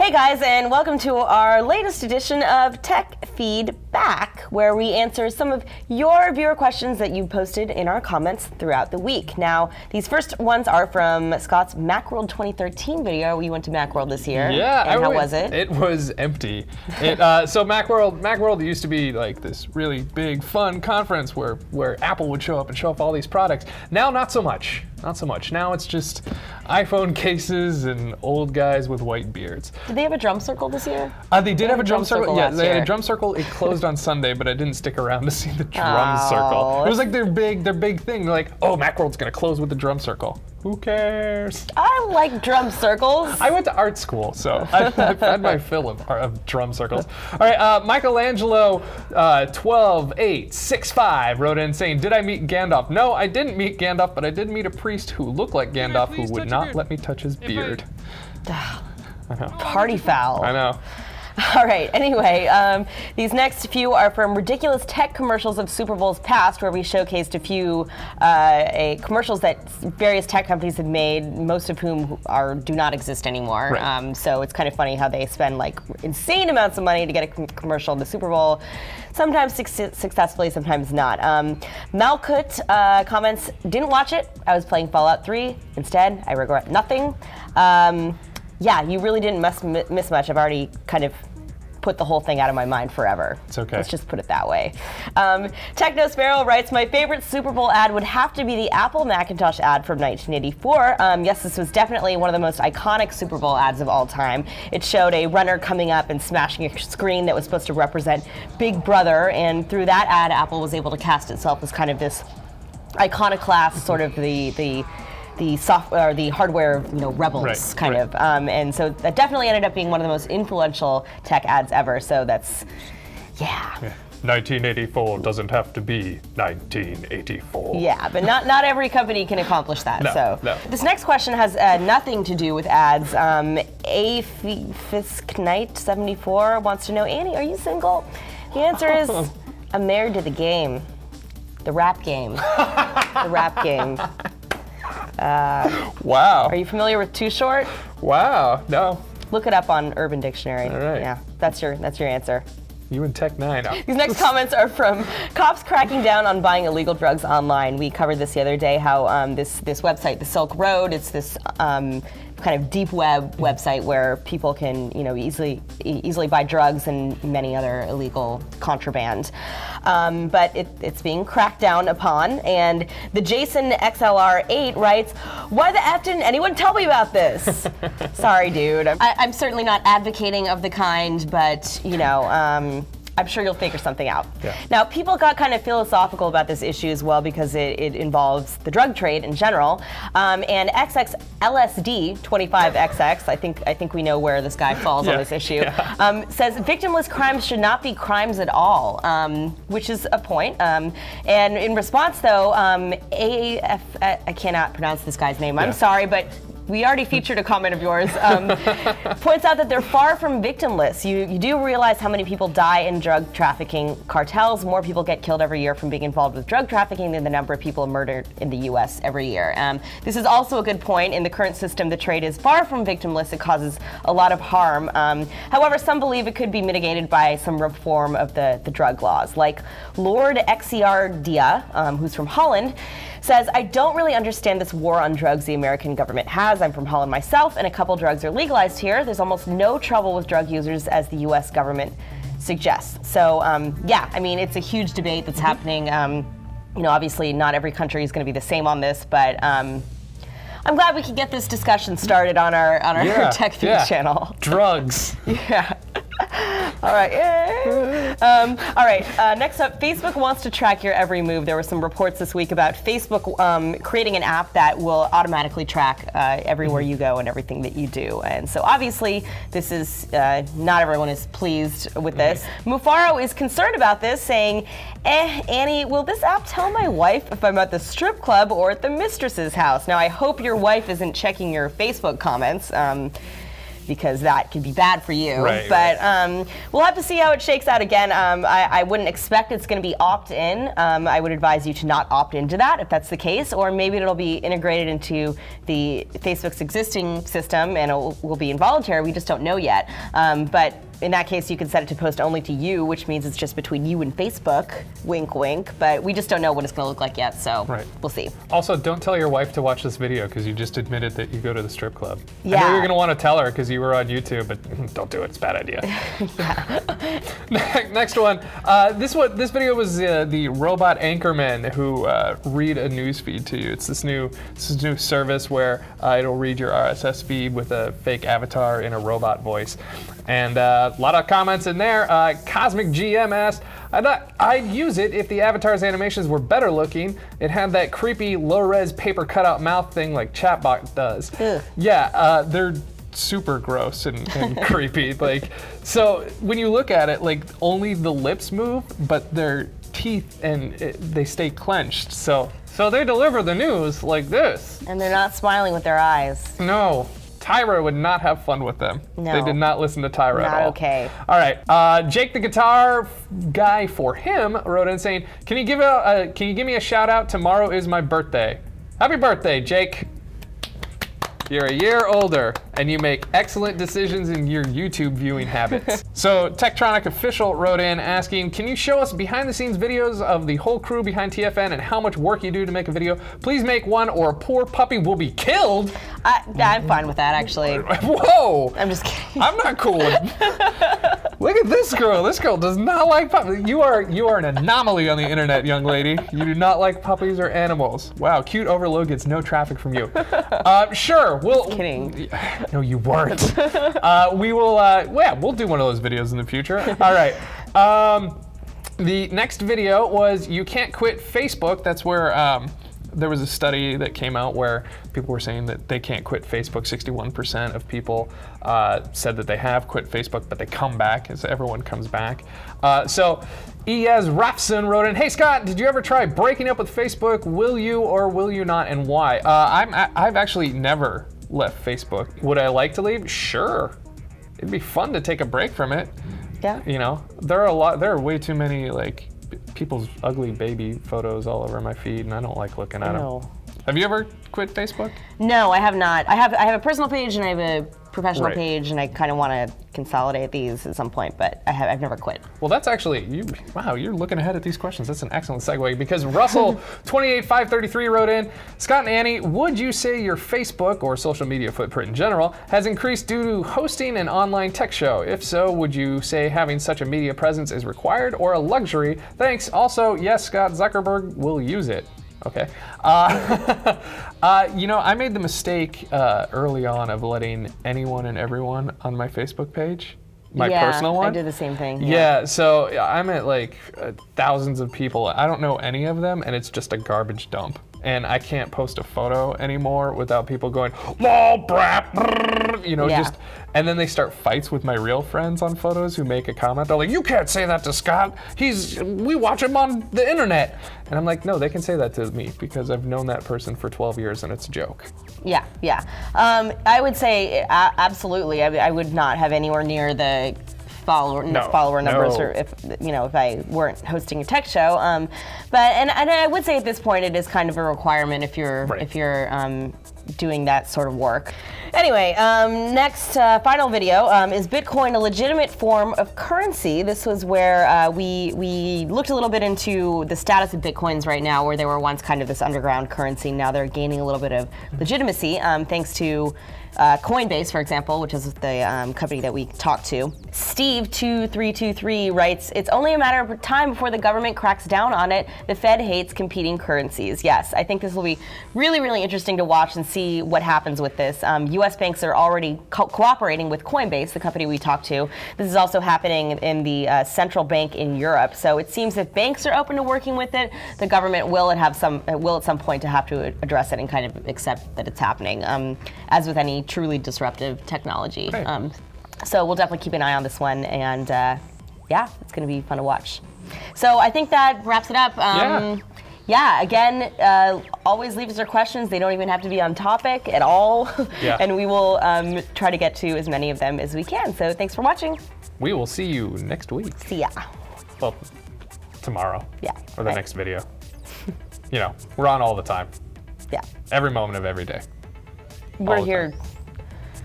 Hey guys, and welcome to our latest edition of Tech Feedback, where we answer some of your viewer questions that you posted in our comments throughout the week. Now, these first ones are from Scott's Macworld 2013 video. We went to Macworld this year. Yeah, and how was it? It was empty. So Macworld used to be like this really big, fun conference where Apple would show up and show off all these products. Now, not so much. Not so much. Now it's just iPhone cases and old guys with white beards. Did they have a drum circle this year? They did have a drum circle. Yeah, they had year. a drum circle. It closed on Sunday, but I didn't stick around to see the drum circle. It was like their big thing. They're like, oh, Macworld's gonna close with the drum circle. Who cares? I like drum circles. I went to art school, so I've had my fill of drum circles. All right, Michelangelo 12-8-6-5 wrote in saying, did I meet Gandalf? No, I didn't meet Gandalf, but I did meet a priest who looked like Gandalf who would not let me touch his beard. I know. Party foul. I know. All right, anyway, these next few are from ridiculous tech commercials of Super Bowls past, where we showcased a few commercials that various tech companies have made, most of whom do not exist anymore. Right. So it's kind of funny how they spend like insane amounts of money to get a commercial in the Super Bowl, sometimes successfully, sometimes not. Malkut comments, didn't watch it. I was playing Fallout 3. Instead, I regret nothing. Yeah, you really didn't miss much. I've already kind of put the whole thing out of my mind forever. It's okay. Let's just put it that way. Techno Sparrow writes, my favorite Super Bowl ad would have to be the Apple Macintosh ad from 1984. Yes, this was definitely one of the most iconic Super Bowl ads of all time. It showed a runner coming up and smashing a screen that was supposed to represent Big Brother, and through that ad, Apple was able to cast itself as kind of this iconoclast, sort of the software, the hardware, rebels, kind of. And so that definitely ended up being one of the most influential tech ads ever. So that's, yeah. 1984 doesn't have to be 1984. Yeah, but not every company can accomplish that. No. This next question has nothing to do with ads. Fisknight74 wants to know, Annie, are you single? The answer is, I'm married to the game. The rap game. The rap game. Wow. Are you familiar with Too Short? Wow, no. Look it up on Urban Dictionary. All right. Yeah, that's your answer. You and Tech 9. These next comments are from cops cracking down on buying illegal drugs online. We covered this the other day, how this website, the Silk Road, it's this kind of deep web website where people can easily buy drugs and many other illegal contraband. But it's being cracked down upon, and the Jason XLR8 writes, why the F didn't anyone tell me about this? Sorry, dude. I'm certainly not advocating of the kind, but I'm sure you'll figure something out. Yeah. Now, people got kind of philosophical about this issue as well because it involves the drug trade in general. And XXLSD25XX, I think we know where this guy falls on this issue, says victimless crimes should not be crimes at all, which is a point. And in response, though, AAF, I cannot pronounce this guy's name. I'm sorry, but we already featured a comment of yours, points out that they're far from victimless. You do realize how many people die in drug trafficking cartels. More people get killed every year from being involved with drug trafficking than the number of people murdered in the U.S. every year. This is also a good point. In the current system, the trade is far from victimless. It causes a lot of harm. However, some believe it could be mitigated by some reform of the drug laws. Like Lord Exiardia, who's from Holland, says, I don't really understand this war on drugs the American government has. I'm from Holland myself, and a couple drugs are legalized here. There's almost no trouble with drug users, as the U.S. government suggests. So, yeah, I mean, it's a huge debate that's happening. Obviously, not every country is going to be the same on this, but I'm glad we could get this discussion started on our Tech Feed channel. Drugs. Yeah. All right. Next up, Facebook wants to track your every move. There were some reports this week about Facebook creating an app that will automatically track everywhere you go and everything that you do. And so obviously, this is not everyone is pleased with this. Mufaro is concerned about this, saying, Annie, will this app tell my wife if I'm at the strip club or at the mistress's house? Now, I hope your wife isn't checking your Facebook comments. because that could be bad for you. Right, but we'll have to see how it shakes out again. I wouldn't expect it's going to be opt-in. I would advise you to not opt into that if that's the case, or maybe it'll be integrated into the Facebook's existing system and it will be involuntary. We just don't know yet. But in that case, you can set it to post only to you, which means it's just between you and Facebook. Wink, wink. But we just don't know what it's going to look like yet, so we'll see. Also, don't tell your wife to watch this video because you just admitted that you go to the strip club. Yeah. I know you're going to want to tell her because you were on YouTube, but don't do it. It's a bad idea. Next one. This video was the robot anchormen who read a news feed to you. It's this new service where it'll read your RSS feed with a fake avatar in a robot voice. And a lot of comments in there. Cosmic GM asked, I'd use it if the avatar's animations were better looking. It had that creepy low-res paper cutout mouth thing like Chatbot does. Ugh. Yeah, they're super gross and creepy. Like, so when you look at it, like only the lips move, but their teeth and they stay clenched. So they deliver the news like this. And they're not smiling with their eyes. No. Tyra would not have fun with them. No. They did not listen to Tyra at all. Not okay. All right. Jake the guitar guy for him wrote in saying, can you give me a shout out? Tomorrow is my birthday. Happy birthday, Jake. You're a year older, and you make excellent decisions in your YouTube viewing habits. So Tektronic Official wrote in asking, can you show us behind-the-scenes videos of the whole crew behind TFN and how much work you do to make a video? Please make one or a poor puppy will be killed. I'm fine with that, actually. Whoa! I'm just kidding. I'm not cool with Look at this girl. This girl does not like puppies. You are an anomaly on the internet, young lady. You do not like puppies or animals. Wow, cute overload gets no traffic from you. Sure, we'll. Just kidding. No, you weren't. We will. Yeah, we'll do one of those videos in the future. All right. The next video was you can't quit Facebook. That's where. There was a study that came out where people were saying that they can't quit Facebook. 61% of people said that they have quit Facebook, but they come back as everyone comes back. So E.S. Rafson wrote in, hey Scott, did you ever try breaking up with Facebook? Will you or will you not, and why? I've actually never left Facebook. Would I like to leave? Sure. It'd be fun to take a break from it. Yeah. You know, there are way too many like people's ugly baby photos all over my feed, and I don't like looking at them. Have you ever quit Facebook? No, I have not. I have a personal page and I have a professional page, and I kind of want to consolidate these at some point, but I've never quit. Well, that's actually, wow, you're looking ahead at these questions. That's an excellent segue, because Russell 28533 wrote in, Scott and Annie, would you say your Facebook or social media footprint in general has increased due to hosting an online tech show? If so, would you say having such a media presence is required or a luxury? Thanks. Also, yes, Scott Zuckerberg will use it. Okay. You know, I made the mistake early on of letting anyone and everyone on my Facebook page, my personal one. I did the same thing. Yeah, so I'm at like thousands of people. I don't know any of them, and it's just a garbage dump. And I can't post a photo anymore without people going, lol, brap, you know, just, and then they start fights with my real friends on photos who make a comment. They're like, you can't say that to Scott. We watch him on the internet. And I'm like, no, they can say that to me because I've known that person for 12 years and it's a joke. Yeah, yeah. I would say absolutely. I would not have anywhere near the follower numbers, or if I weren't hosting a tech show. But I would say at this point it is kind of a requirement if you're doing that sort of work. Anyway, next final video is Bitcoin a legitimate form of currency? This was where we looked a little bit into the status of Bitcoins right now, where they were once kind of this underground currency. Now they're gaining a little bit of legitimacy thanks to Coinbase, for example, which is the company that we talked to. Steve2323 writes, it's only a matter of time before the government cracks down on it. The Fed hates competing currencies. Yes, I think this will be really, really interesting to watch and see what happens with this. U.S. banks are already cooperating with Coinbase, the company we talked to. This is also happening in the central bank in Europe. So it seems if banks are open to working with it, the government will at some point to have to address it and kind of accept that it's happening, as with any truly disruptive technology. Right. So we'll definitely keep an eye on this one, and yeah, it's going to be fun to watch. So I think that wraps it up. yeah, again, always leave us your questions. They don't even have to be on topic at all. Yeah. And we will try to get to as many of them as we can. So thanks for watching. We will see you next week. See ya. Well, tomorrow. Yeah. Or the next video. You know, we're on all the time. Yeah. Every moment of every day. We're here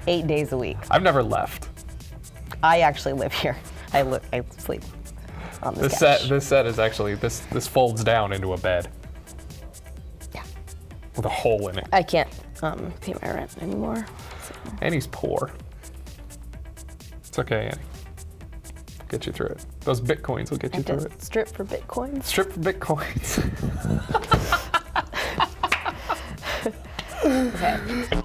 8 days a week. I've never left. I actually live here. I sleep on this couch. This set is actually, this folds down into a bed. Yeah. With a hole in it. I can't pay my rent anymore. So. Annie's poor. It's okay, Annie. Get you through it. Those bitcoins will get you through it. Strip for bitcoins? Strip for bitcoins. Okay.